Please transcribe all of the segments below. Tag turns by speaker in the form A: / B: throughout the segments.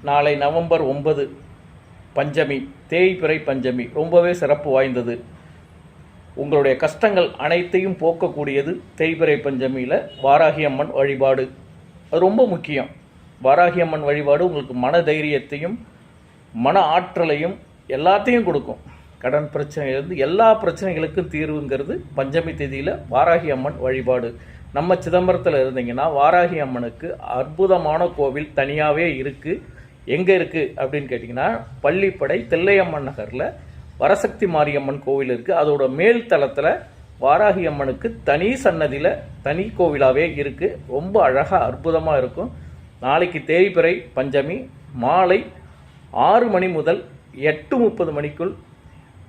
A: நாளை நவம்பர் 9 பஞ்சமி, தேய்பிறை பஞ்சமி, ரொம்பவே சிறப்பு வாய்ந்தது. உங்களுடைய கஷ்டங்கள் அனைத்தையும் போக்கக்கூடியது தேய்பிறை பஞ்சமியில் வாராகி அம்மன் வழிபாடு. அது ரொம்ப முக்கியம். வாராகி அம்மன் வழிபாடு உங்களுக்கு மன தைரியத்தையும் மன ஆற்றலையும் எல்லாத்தையும் கொடுக்கும். கடன் பிரச்சனையிலிருந்து எல்லா பிரச்சனைகளுக்கும் தீர்வுங்கிறது பஞ்சமி தேதியில் வாராகி அம்மன் வழிபாடு. நம்ம சிதம்பரத்தில் இருந்தீங்கன்னா வாராகி அம்மனுக்கு அற்புதமான கோவில் தனியாகவே இருக்குது. எங்கே இருக்குது அப்படின்னு கேட்டிங்கன்னா, பள்ளிப்படை தில்லையம்மன் நகரில் வரசக்தி மாரியம்மன் கோவில் இருக்குது. அதோட மேல் தளத்தில் வாராகி அம்மனுக்கு தனி சன்னதியில் தனி கோவிலாகவே இருக்குது. ரொம்ப அழகாக அற்புதமாக இருக்கும். நாளைக்கு தேய்பிறை பஞ்சமி மாலை 6 மணி முதல் 8:30 மணிக்குள்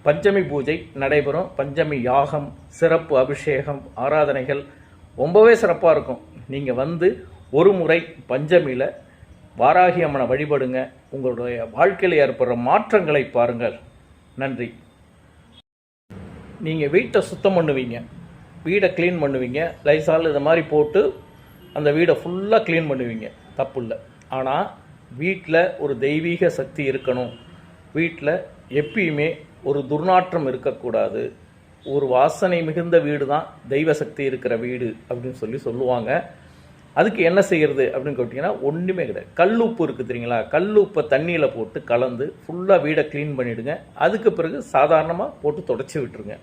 A: பஞ்சமி பூஜை நடைபெறும். பஞ்சமி யாகம், சிறப்பு அபிஷேகம், ஆராதனைகள் ரொம்பவே சிறப்பாக இருக்கும். நீங்கள் வந்து ஒரு முறை பஞ்சமியில் வாராகி அம்மனை வழிபடுங்க. உங்களுடைய வாழ்க்கையில் ஏற்படுற மாற்றங்களை பாருங்கள். நன்றி. நீங்கள் வீட்டை சுத்தம் பண்ணுவீங்க, வீடை க்ளீன் பண்ணுவீங்க, லைசால் இது மாதிரி போட்டு அந்த வீடை ஃபுல்லாக க்ளீன் பண்ணுவீங்க, தப்பு இல்லை. ஆனால் வீட்டில் ஒரு தெய்வீக சக்தி இருக்கணும். வீட்டில் எப்பயுமே ஒரு துர்நாற்றம் இருக்கக்கூடாது. ஒரு வாசனை மிகுந்த வீடு தான் தெய்வ சக்தி இருக்கிற வீடு அப்படின்னு சொல்லுவாங்க. அதுக்கு என்ன செய்கிறது அப்படின்னு கேட்டிங்கன்னா, ஒன்றுமே கிடையாது. கல்லுப்பு இருக்குது தெரியுங்களா? கல்லுப்பை தண்ணியில் போட்டு கலந்து ஃபுல்லாக வீடை க்ளீன் பண்ணிவிடுங்க. அதுக்கு பிறகு சாதாரணமாக போட்டு தொடச்சி விட்டுருங்க.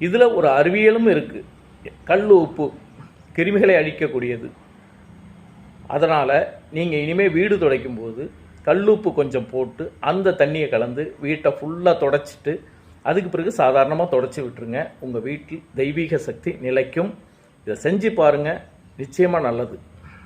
A: இதில் ஒரு அறிவியலும் இருக்குது. கல் உப்பு கிருமிகளை அழிக்கக்கூடியது. அதனால் நீங்கள் இனிமேல் வீடு துடைக்கும் போது கல்லுப்பு கொஞ்சம் போட்டு அந்த தண்ணியை கலந்து வீட்டை ஃபுல்லாக தொடச்சிட்டு அதுக்கு பிறகு சாதாரணமாக தொடச்சி விட்டுருங்க. உங்கள் வீட்டில் தெய்வீக சக்தி நிலைக்கும். இதை செஞ்சு பாருங்கள், நிச்சயமாக நல்லது.